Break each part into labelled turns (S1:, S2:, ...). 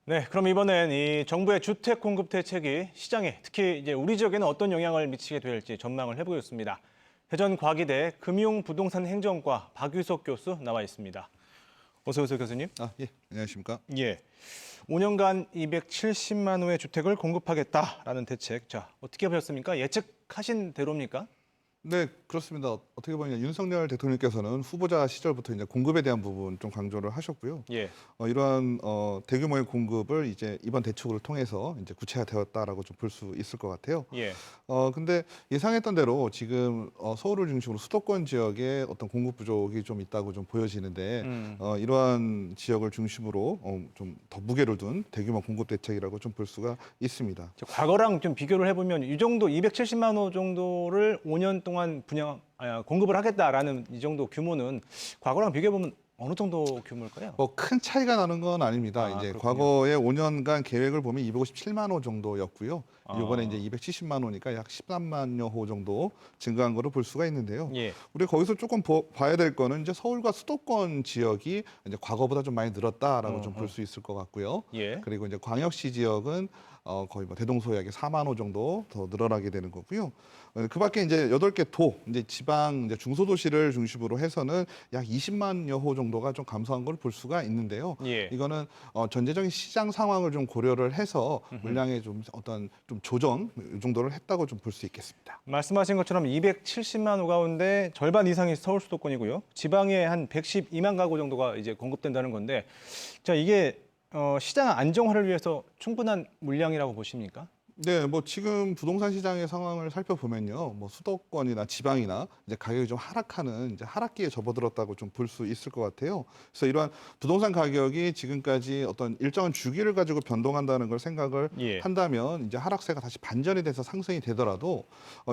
S1: 네, 그럼 이번엔 이 정부의 주택 공급 대책이 시장에 특히 이제 우리 지역에는 어떤 영향을 미치게 될지 전망을 해보겠습니다. 대전과기대 금융부동산행정과 박유석 교수 나와 있습니다. 어서 오세요, 교수님.
S2: 예, 안녕하십니까?
S1: 예, 5년간 270만 호의 주택을 공급하겠다라는 대책. 자, 어떻게 보셨습니까? 예측하신 대로입니까?
S2: 네, 그렇습니다. 어떻게 보면 윤석열 대통령께서는 후보자 시절부터 이제 공급에 대한 부분 좀 강조를 하셨고요.
S1: 예,
S2: 이러한 대규모의 공급을 이제 이번 대책을 통해서 이제 구체화되었다라고 좀 볼 수 있을 것 같아요.
S1: 예.
S2: 근데 예상했던 대로 지금 서울을 중심으로 수도권 지역에 어떤 공급 부족이 좀 있다고 좀 보여지는데 이러한 지역을 중심으로 좀 더 무게를 둔 대규모 공급 대책이라고 좀 볼 수가 있습니다.
S1: 과거랑 좀 비교를 해보면 이 정도 270만 호 정도를 5년 동안 공급을 하겠다라는 이 정도 규모는 과거랑 비교해보면 어느 정도 규모일까요?
S2: 뭐 큰 차이가 나는 건 아닙니다. 이제
S1: 그렇군요.
S2: 과거의 5년간 계획을 보면 257만 호 정도였고요. 이번에 이제
S1: 아.
S2: 270만 호니까 약 13만여 호 정도 증가한 거를 볼 수가 있는데요.
S1: 예.
S2: 우리가 거기서 조금 봐야 될 거는 이제 서울과 수도권 지역이 이제 과거보다 좀 많이 늘었다라고 좀 볼 수 있을 것 같고요.
S1: 예.
S2: 그리고 이제 광역시 지역은 거의 뭐 대동소이하게 4만 호 정도 더 늘어나게 되는 거고요. 그 밖에 이제 8개 도, 이제 지방, 이제 중소도시를 중심으로 해서는 약 20만여 호 정도가 좀 감소한 걸 볼 수가 있는데요.
S1: 예.
S2: 이거는 전체적인 시장 상황을 좀 고려를 해서 물량의 좀 어떤 좀 조정 이 정도를 했다고 좀 볼 수 있겠습니다.
S1: 말씀하신 것처럼 270만 호 가운데 절반 이상이 서울 수도권이고요. 지방에 한 112만 가구 정도가 이제 공급된다는 건데, 자, 이게 시장 안정화를 위해서 충분한 물량이라고 보십니까?
S2: 네, 뭐 지금 부동산 시장의 상황을 살펴보면요, 뭐 수도권이나 지방이나 이제 가격이 좀 하락하는 이제 하락기에 접어들었다고 좀 볼 수 있을 것 같아요. 그래서 이러한 부동산 가격이 지금까지 어떤 일정한 주기를 가지고 변동한다는 걸 생각을
S1: 예.
S2: 한다면 이제 하락세가 다시 반전이 돼서 상승이 되더라도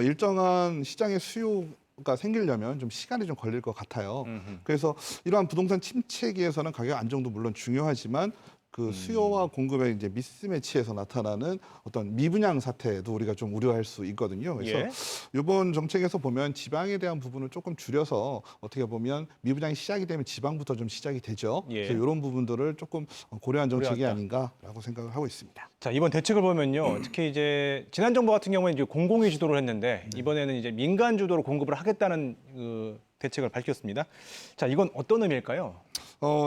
S2: 일정한 시장의 수요가 생기려면 좀 시간이 좀 걸릴 것 같아요. 그래서 이러한 부동산 침체기에서는 가격 안정도 물론 중요하지만 그 수요와 공급의 이제 미스매치에서 나타나는 어떤 미분양 사태도 우리가 좀 우려할 수 있거든요. 그래서
S1: 예.
S2: 이번 정책에서 보면 지방에 대한 부분을 조금 줄여서 어떻게 보면 미분양이 시작이 되면 지방부터 좀 시작이 되죠.
S1: 예.
S2: 그래서 이런 부분들을 조금 고려한 정책이
S1: 고려했다.
S2: 아닌가라고 생각을 하고 있습니다.
S1: 자, 이번 대책을 보면요. 특히 이제 지난 정부 같은 경우에 이제 공공이 주도를 했는데 이번에는 이제 민간 주도로 공급을 하겠다는 그 대책을 밝혔습니다. 자, 이건 어떤 의미일까요?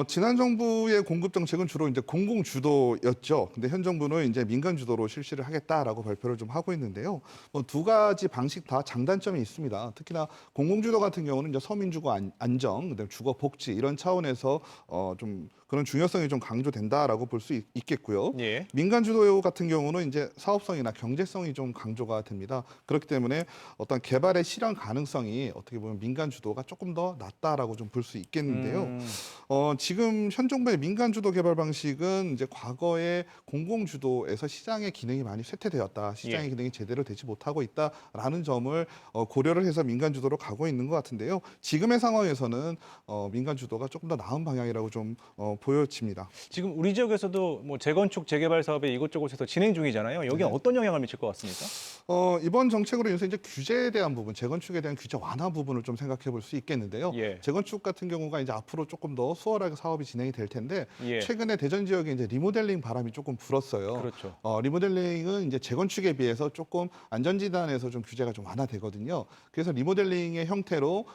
S2: 지난 정부의 공급 정책은 주로 이제 공공 주도였죠. 근데 현 정부는 이제 민간 주도로 실시를 하겠다라고 발표를 좀 하고 있는데요. 두 가지 방식 다 장단점이 있습니다. 특히나 공공 주도 같은 경우는 이제 서민 주거 안정, 그다음에 주거 복지 이런 차원에서 좀 그런 중요성이 좀 강조된다라고 볼 수 있겠고요.
S1: 예.
S2: 민간 주도 같은 경우는 이제 사업성이나 경제성이 좀 강조가 됩니다. 그렇기 때문에 어떤 개발의 실현 가능성이 어떻게 보면 민간 주도가 조금 더 낮다라고 좀 볼 수 있겠는데요. 지금 현 정부의 민간 주도 개발 방식은 이제 과거에 공공 주도에서 시장의 기능이 많이 쇠퇴되었다, 시장의
S1: 예.
S2: 기능이 제대로 되지 못하고 있다라는 점을 고려를 해서 민간 주도로 가고 있는 것 같은데요. 지금의 상황에서는 민간 주도가 조금 더 나은 방향이라고 좀 보여집니다.
S1: 지금 우리 지역에서도 뭐 재건축 재개발 사업이 이곳저곳에서 진행 중이잖아요. 여기는 어떤 영향을 미칠 것 같습니까?
S2: 이번 정책으로 인해서 이제 규제에 대한 부분, 재건축에 대한 규제 완화 부분을 좀 생각해 볼 수 있겠는데요.
S1: 예.
S2: 재건축 같은 경우가 이제 앞으로 조금 더 수월하게 사업이 진행이 될 텐데
S1: 예.
S2: 최근에 대전 지역에 이제 리모델링 바람이 조금 불었어요.
S1: 그렇죠.
S2: 리모델링은 이제 재건축에 비해서 조금 안전지단에서 좀 규제가 좀 완화되거든요. 그래서 리모델링의 형태로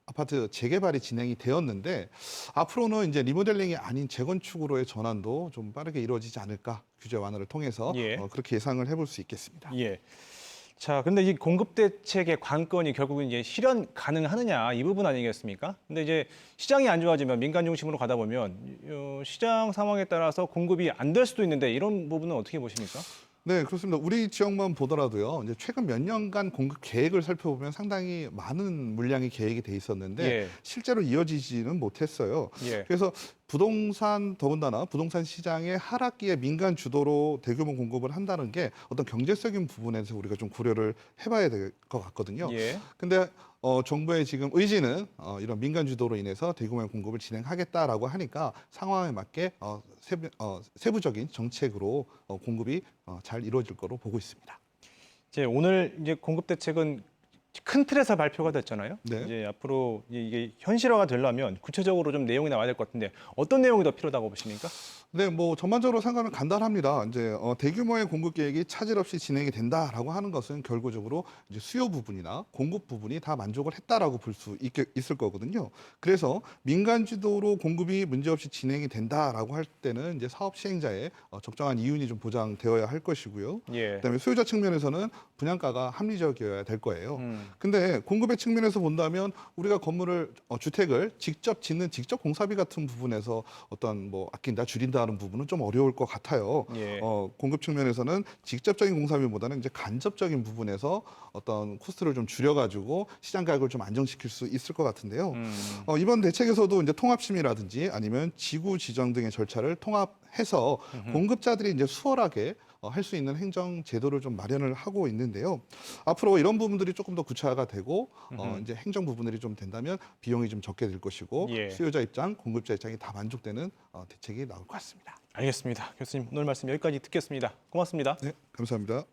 S2: 아파트 재개발이 진행이 되었는데 앞으로는 이제 리모델링이 아닌 재건축으로의 전환도 좀 빠르게 이루어지지 않을까 규제 완화를 통해서
S1: 예.
S2: 그렇게 예상을 해볼 수 있겠습니다.
S1: 예. 자, 근데 이 공급 대책의 관건이 결국은 이제 실현 가능하느냐 이 부분 아니겠습니까? 근데 이제 시장이 안 좋아지면 민간 중심으로 가다 보면 시장 상황에 따라서 공급이 안 될 수도 있는데 이런 부분은 어떻게 보십니까?
S2: 네, 그렇습니다. 우리 지역만 보더라도요. 이제 최근 몇 년간 공급 계획을 살펴보면 상당히 많은 물량이 계획이 돼 있었는데
S1: 예.
S2: 실제로 이어지지는 못했어요.
S1: 예.
S2: 그래서 더군다나 부동산 시장의 하락기에 민간 주도로 대규모 공급을 한다는 게 어떤 경제적인 부분에서 우리가 좀 고려를 해봐야 될 것 같거든요.
S1: 예.
S2: 근데 정부의 지금 의지는 이런 민간 주도로 인해서 대규모의 공급을 진행하겠다라고 하니까 상황에 맞게 세부적인 정책으로 공급이 잘 이루어질 거로 보고 있습니다.
S1: 이제 오늘 이제 공급 대책은 큰 틀에서 발표가 됐잖아요.
S2: 네.
S1: 이제 앞으로 이게 현실화가 되려면 구체적으로 좀 내용이 나와야 될 것 같은데 어떤 내용이 더 필요하다고 보십니까?
S2: 네, 뭐 전반적으로 생각하면 간단합니다. 이제 대규모의 공급 계획이 차질 없이 진행이 된다라고 하는 것은 결과적으로 이제 수요 부분이나 공급 부분이 다 만족을 했다라고 볼 수 있을 거거든요. 그래서 민간 주도로 공급이 문제없이 진행이 된다라고 할 때는 이제 사업 시행자의 적정한 이윤이 좀 보장되어야 할 것이고요.
S1: 예.
S2: 그다음에 수요자 측면에서는 분양가가 합리적이어야 될 거예요. 근데 공급의 측면에서 본다면 우리가 건물을 주택을 직접 짓는 직접 공사비 같은 부분에서 어떤 뭐 아낀다 줄인다는 부분은 좀 어려울 것 같아요.
S1: 예.
S2: 공급 측면에서는 직접적인 공사비보다는 이제 간접적인 부분에서 어떤 코스트를 좀 줄여가지고 시장 가격을 좀 안정시킬 수 있을 것 같은데요. 이번 대책에서도 이제 통합심의라든지 아니면 지구 지정 등의 절차를 통합해서 공급자들이 이제 수월하게 할 수 있는 행정 제도를 좀 마련을 하고 있는데요. 앞으로 이런 부분들이 조금 더 구체화가 되고 이제 행정 부분들이 좀 된다면 비용이 좀 적게 들 것이고
S1: 예.
S2: 수요자 입장, 공급자 입장이 다 만족되는 대책이 나올 것 같습니다.
S1: 알겠습니다. 교수님 오늘 말씀 여기까지 듣겠습니다. 고맙습니다.
S2: 네, 감사합니다.